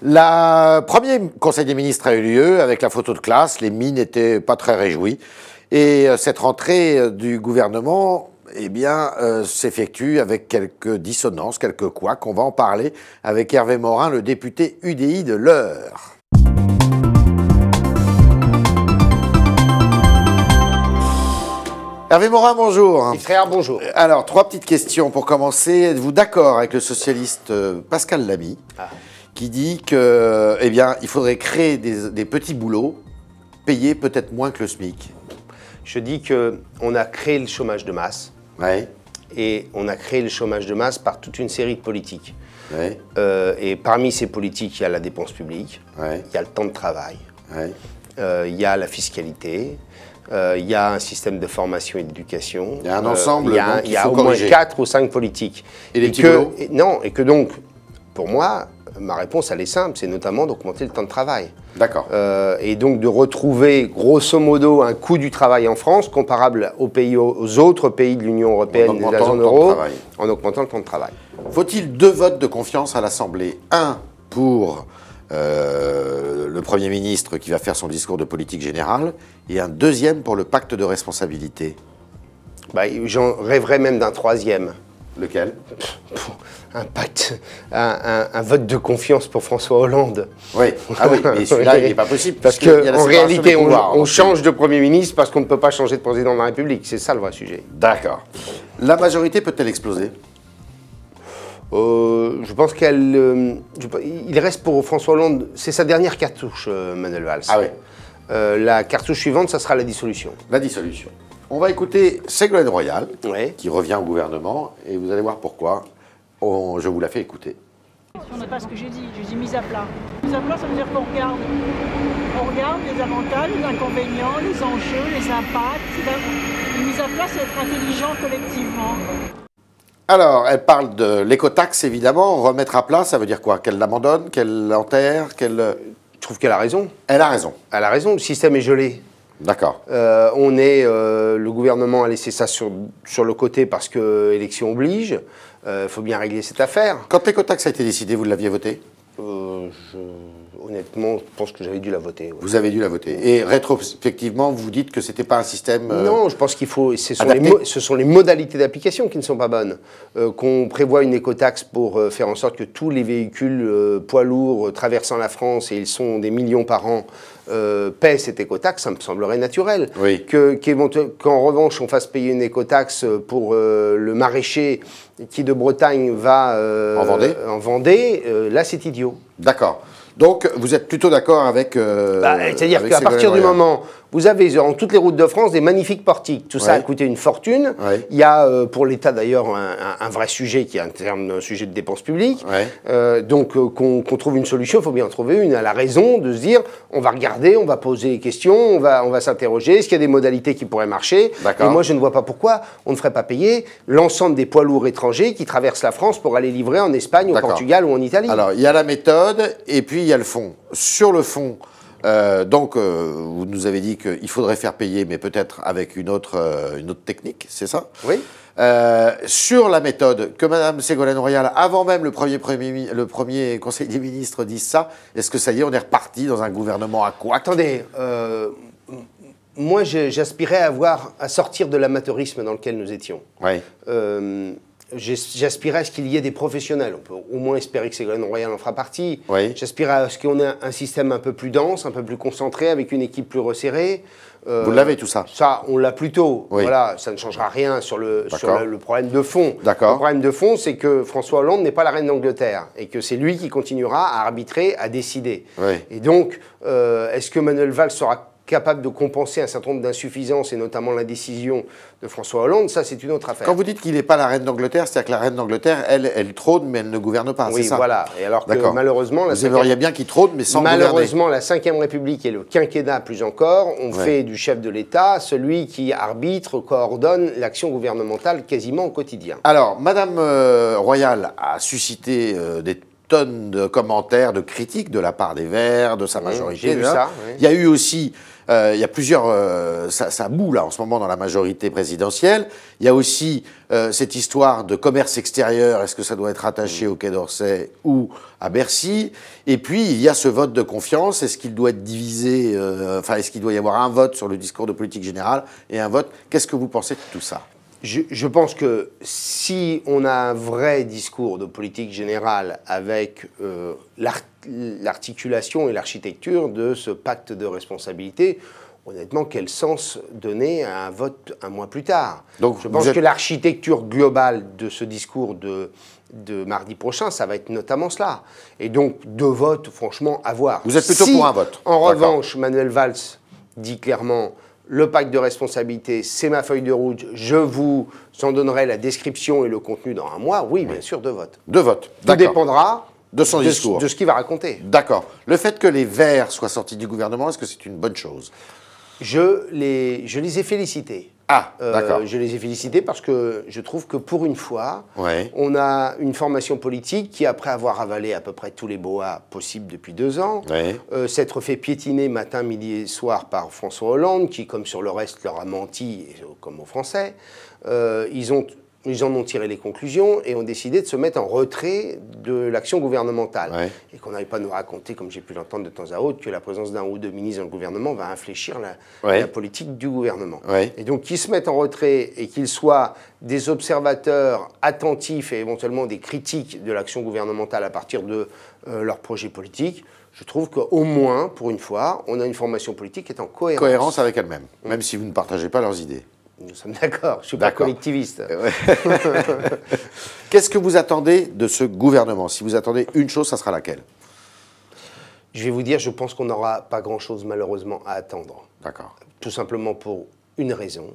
Le premier Conseil des ministres a eu lieu avec la photo de classe. Les mines n'étaient pas très réjouies. Et cette rentrée du gouvernement s'effectue avec quelques dissonances, quelques couacs. On va en parler avec Hervé Morin, le député UDI de l'Eure. Hervé Morin, bonjour. Mes frères, bonjour. Alors, trois petites questions pour commencer. Êtes-vous d'accord avec le socialiste Pascal Lamy qui dit que, il faudrait créer des petits boulots payés peut-être moins que le SMIC? Je dis qu'on a créé le chômage de masse. Ouais. Et on a créé le chômage de masse par toute une série de politiques. Ouais. Et parmi ces politiques, il y a la dépense publique, il y a le temps de travail, il y a la fiscalité, il y a un système de formation et d'éducation. Il y a un ensemble, il y a au moins 4 ou 5 politiques. Et les petits boulots ? Et que donc, pour moi, ma réponse, elle est simple, c'est notamment d'augmenter le temps de travail. D'accord. Et donc de retrouver, grosso modo, un coût du travail en France comparable aux autres pays de l'Union européenne et de la zone euro, en augmentant le temps de travail. Faut-il 2 votes de confiance à l'Assemblée? Un pour le Premier ministre qui va faire son discours de politique générale et un deuxième pour le pacte de responsabilité. J'en rêverais même d'un troisième. Lequel? Un pacte, un vote de confiance pour François Hollande. Oui, mais celui-là, il n'est pas possible. Parce qu'en réalité, on change de Premier ministre parce qu'on ne peut pas changer de président de la République. C'est ça le vrai sujet. D'accord. La majorité peut-elle exploser? Je pense il reste pour François Hollande, c'est sa dernière cartouche, Manuel Valls. Ah oui. La cartouche suivante, ça sera la dissolution. La dissolution. On va écouter Ségolène Royal, qui revient au gouvernement, et vous allez voir pourquoi. Je vous la fais écouter. Ce n'est pas ce que j'ai dit mise à plat. Mise à plat, ça veut dire qu'on regarde. On regarde les avantages, les inconvénients, les enjeux, les impacts. Une mise à plat, c'est être intelligent collectivement. Alors, elle parle de l'écotaxe, évidemment. Remettre à plat, ça veut dire quoi? Qu'elle l'abandonne, qu'elle l'enterre, qu'elle... Je trouve qu'elle a raison. Elle a raison. Elle a raison, le système est gelé. D'accord. Le gouvernement a laissé ça sur le côté parce que l'élection oblige. Il faut bien régler cette affaire. Quand l'écotaxe a été décidé, vous l'aviez voté? Honnêtement, je pense que j'avais dû la voter. Ouais. Vous avez dû la voter. Et rétrospectivement, vous dites que ce n'était pas un système non, je pense qu'il faut... Ce sont les modalités d'application qui ne sont pas bonnes. Qu'on prévoit une écotaxe pour faire en sorte que tous les véhicules poids lourds traversant la France, et ils sont des millions par an, paient cette écotaxe, ça me semblerait naturel. Oui. Qu'en revanche, on fasse payer une écotaxe pour le maraîcher qui de Bretagne va en Vendée, là c'est idiot. D'accord. Donc, vous êtes plutôt d'accord avec... c'est-à-dire qu'à partir du moment... Vous avez dans toutes les routes de France des magnifiques portiques. Tout ça a coûté une fortune. Ouais. Il y a pour l'État d'ailleurs un vrai sujet qui est un sujet de dépenses publiques. Ouais. Donc qu'on trouve une solution, il faut bien en trouver une. Elle a raison de se dire, on va regarder, on va poser des questions, on va s'interroger. Est-ce qu'il y a des modalités qui pourraient marcher? Et moi, je ne vois pas pourquoi on ne ferait pas payer l'ensemble des poids lourds étrangers qui traversent la France pour aller livrer en Espagne, au Portugal ou en Italie. Alors, il y a la méthode et puis il y a le fond. Sur le fond... vous nous avez dit qu'il faudrait faire payer, mais peut-être avec une autre technique, c'est ça? Oui. Sur la méthode, que Mme Ségolène Royal, avant même le premier Conseil des ministres, dise ça, est-ce que ça y est, on est reparti dans un gouvernement à quoi? Attendez, moi j'aspirais à sortir de l'amateurisme dans lequel nous étions. Oui. J'aspirais à ce qu'il y ait des professionnels. On peut au moins espérer que Ségolène Royal en fera partie. Oui. J'aspirais à ce qu'on ait un système un peu plus dense, un peu plus concentré, avec une équipe plus resserrée. Vous l'avez tout ça? Ça, on l'a plutôt. Oui. Voilà, ça ne changera rien sur le problème de fond. D'accord. Le problème de fond, c'est que François Hollande n'est pas la reine d'Angleterre et que c'est lui qui continuera à arbitrer, à décider. Oui. Et donc, est-ce que Manuel Valls sera capable de compenser un certain nombre d'insuffisances, et notamment l'indécision de François Hollande, ça c'est une autre affaire. Quand vous dites qu'il n'est pas la reine d'Angleterre, c'est-à-dire que la reine d'Angleterre, elle trône, mais elle ne gouverne pas, c'est ça? Oui, voilà. Et alors que malheureusement... Vous aimeriez bien qu'il trône, mais sans gouverner. Malheureusement, la Ve République et le quinquennat plus encore ont fait du chef de l'État celui qui arbitre, coordonne l'action gouvernementale quasiment au quotidien. Alors, Madame Royal a suscité des tonnes de commentaires, de critiques de la part des Verts, de sa majorité. J'ai vu ça. Il y a eu aussi Il y a plusieurs... ça boue là en ce moment dans la majorité présidentielle. Il y a aussi cette histoire de commerce extérieur. Est-ce que ça doit être attaché au Quai d'Orsay ou à Bercy? Et puis il y a ce vote de confiance. Est-ce qu'il doit être divisé? Enfin, est-ce qu'il doit y avoir un vote sur le discours de politique générale et un vote? Qu'est-ce que vous pensez de tout ça? Je pense que si on a un vrai discours de politique générale avec l'articulation et l'architecture de ce pacte de responsabilité, honnêtement, quel sens donner à un vote un mois plus tard? Donc, je pense que l'architecture globale de ce discours de mardi prochain, ça va être notamment cela. Et donc, deux votes, franchement, à voir. Vous êtes plutôt pour un vote? En revanche, Manuel Valls dit clairement... Le pacte de responsabilité, c'est ma feuille de route. Je vous en donnerai la description et le contenu dans un mois. Oui, bien sûr, deux votes. Deux votes. Tout dépendra de son discours. De ce qu'il va raconter. D'accord. Le fait que les Verts soient sortis du gouvernement, est-ce que c'est une bonne chose? Je les ai félicités. Ah, d'accord. Je les ai félicités parce que je trouve que pour une fois, on a une formation politique qui, après avoir avalé à peu près tous les boas possibles depuis 2 ans, s'être fait piétiner matin, midi et soir par François Hollande, qui, comme sur le reste, leur a menti, comme aux Français, ils en ont tiré les conclusions et ont décidé de se mettre en retrait de l'action gouvernementale. Et qu'on n'arrive pas à nous raconter, comme j'ai pu l'entendre de temps à autre, que la présence d'un ou deux ministres dans le gouvernement va infléchir la politique du gouvernement. Et donc qu'ils se mettent en retrait et qu'ils soient des observateurs attentifs et éventuellement des critiques de l'action gouvernementale à partir de leur projet politique, je trouve qu'au moins, pour une fois, on a une formation politique qui est en cohérence. Cohérence avec elle-même, même si vous ne partagez pas leurs idées. Nous sommes d'accord, je ne suis pas collectiviste. Qu'est-ce que vous attendez de ce gouvernement? Si vous attendez une chose, ça sera laquelle? Je vais vous dire, je pense qu'on n'aura pas grand-chose malheureusement à attendre. D'accord. Tout simplement pour une raison,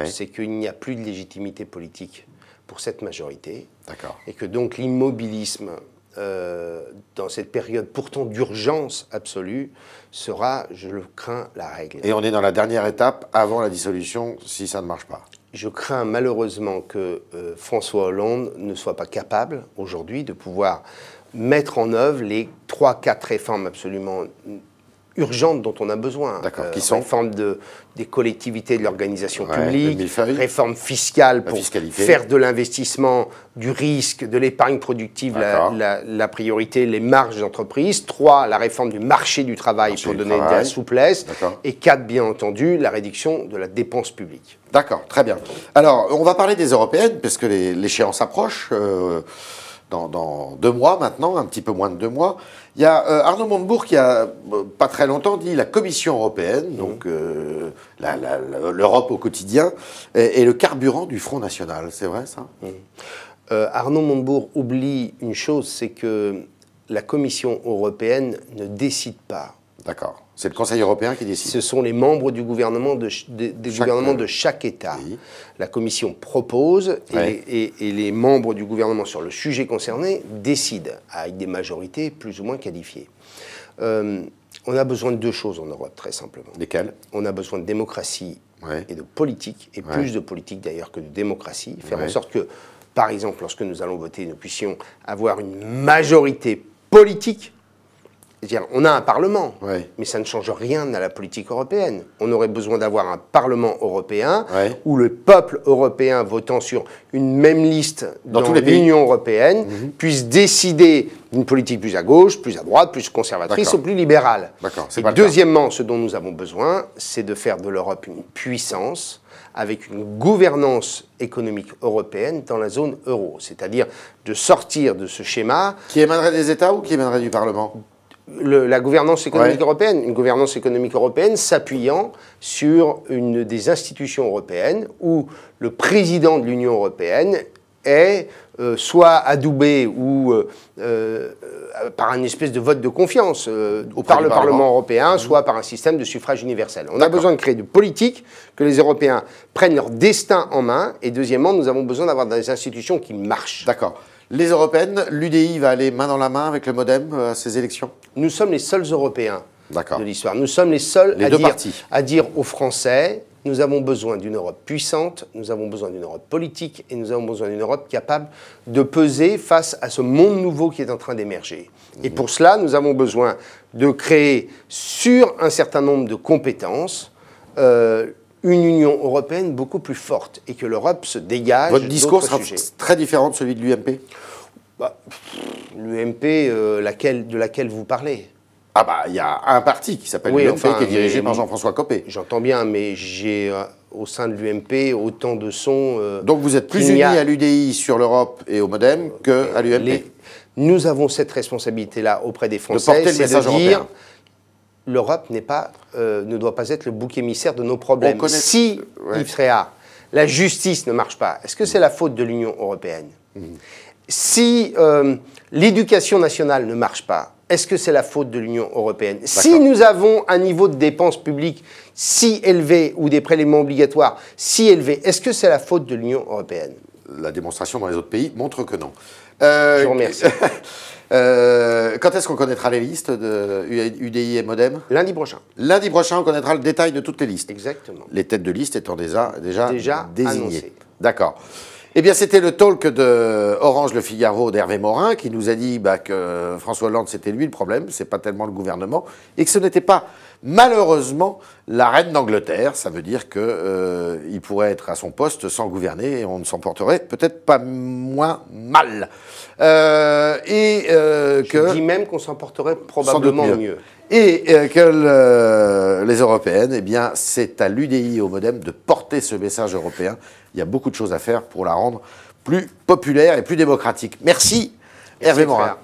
c'est qu'il n'y a plus de légitimité politique pour cette majorité. D'accord. Et que donc l'immobilisme dans cette période pourtant d'urgence absolue sera, je le crains, la règle. Et on est dans la dernière étape avant la dissolution si ça ne marche pas. Je crains malheureusement que François Hollande ne soit pas capable aujourd'hui de pouvoir mettre en œuvre les 3-4 réformes absolument urgentes dont on a besoin. D'accord, qui sont réforme des collectivités, de l'organisation publique, réforme fiscale pour faire de l'investissement, du risque, de l'épargne productive la priorité, les marges d'entreprise. 3, la réforme du marché du travail pour donner de la souplesse. Et 4, bien entendu, la réduction de la dépense publique. D'accord, très bien. Alors, on va parler des européennes, parce que l'échéance approche. Dans 2 mois maintenant, un petit peu moins de 2 mois. Il y a Arnaud Montebourg qui a pas très longtemps dit la Commission européenne, donc l'Europe au quotidien, est le carburant du Front National. C'est vrai ça? Arnaud Montebourg oublie une chose, c'est que la Commission européenne ne décide pas. D'accord. C'est le Conseil européen qui décide. Ce sont les membres du gouvernement de chaque État. La Commission propose et les membres du gouvernement sur le sujet concerné décident avec des majorités plus ou moins qualifiées. On a besoin de 2 choses en Europe, très simplement. Lesquelles? On a besoin de démocratie et de politique, et plus de politique d'ailleurs que de démocratie. Faire en sorte que, par exemple, lorsque nous allons voter, nous puissions avoir une majorité politique. C'est-à-dire, on a un Parlement, mais ça ne change rien à la politique européenne. On aurait besoin d'avoir un Parlement européen où le peuple européen votant sur une même liste dans l'Union européenne puisse décider d'une politique plus à gauche, plus à droite, plus conservatrice ou plus libérale. Et deuxièmement, ce dont nous avons besoin, c'est de faire de l'Europe une puissance avec une gouvernance économique européenne dans la zone euro. C'est-à-dire de sortir de ce schéma... Qui émanerait des États ou qui émanerait du Parlement ? La gouvernance économique européenne, une gouvernance économique européenne s'appuyant sur une des institutions européennes où le président de l'Union européenne est soit adoubé ou par une espèce de vote de confiance par le Parlement européen, soit par un système de suffrage universel. On a besoin de créer de politique, que les Européens prennent leur destin en main, et deuxièmement, nous avons besoin d'avoir des institutions qui marchent. D'accord. Les européennes, l'UDI va aller main dans la main avec le MoDem à ces élections? Nous sommes les seuls Européens de l'histoire. Nous sommes les seuls à dire aux Français, Nous avons besoin d'une Europe puissante, nous avons besoin d'une Europe politique et nous avons besoin d'une Europe capable de peser face à ce monde nouveau qui est en train d'émerger. Et pour cela, nous avons besoin de créer sur un certain nombre de compétences une Union européenne beaucoup plus forte et que l'Europe se dégage. Votre discours sera très différent de celui de l'UMP? L'UMP de laquelle vous parlez. Ah bah, il y a un parti qui s'appelle l'UMP qui est dirigé par Jean-François Copé. J'entends bien, mais j'ai au sein de l'UMP autant de sons... Donc vous êtes plus unis à l'UDI sur l'Europe et au MoDem qu'à l'UMP. Nous avons cette responsabilité-là auprès des Français, de porter le message européen. L'Europe ne doit pas être le bouc émissaire de nos problèmes. Si, Yves Tréhard, la justice ne marche pas, est-ce que c'est la faute de l'Union européenne? Si l'éducation nationale ne marche pas, est-ce que c'est la faute de l'Union européenne? Si nous avons un niveau de dépenses publiques si élevé ou des prélèvements obligatoires si élevés, est-ce que c'est la faute de l'Union européenne? La démonstration dans les autres pays montre que non. Je vous remercie. Quand est-ce qu'on connaîtra les listes de UDI et MoDem? Lundi prochain. Lundi prochain, on connaîtra le détail de toutes les listes. Exactement. Les têtes de liste étant déjà désignées. Annoncées. D'accord. Eh bien, c'était le talk de Orange Le Figaro d'Hervé Morin qui nous a dit que François Hollande, c'était lui le problème, c'est pas tellement le gouvernement, et que ce n'était pas, malheureusement, la reine d'Angleterre. Ça veut dire qu'il pourrait être à son poste sans gouverner et on ne s'en porterait peut-être pas moins mal. Je dis même qu'on s'en porterait probablement mieux. Et que les Européennes, eh bien, c'est à l'UDI et au MoDem de porter ce message européen. Il y a beaucoup de choses à faire pour la rendre plus populaire et plus démocratique. Merci, Hervé Morin.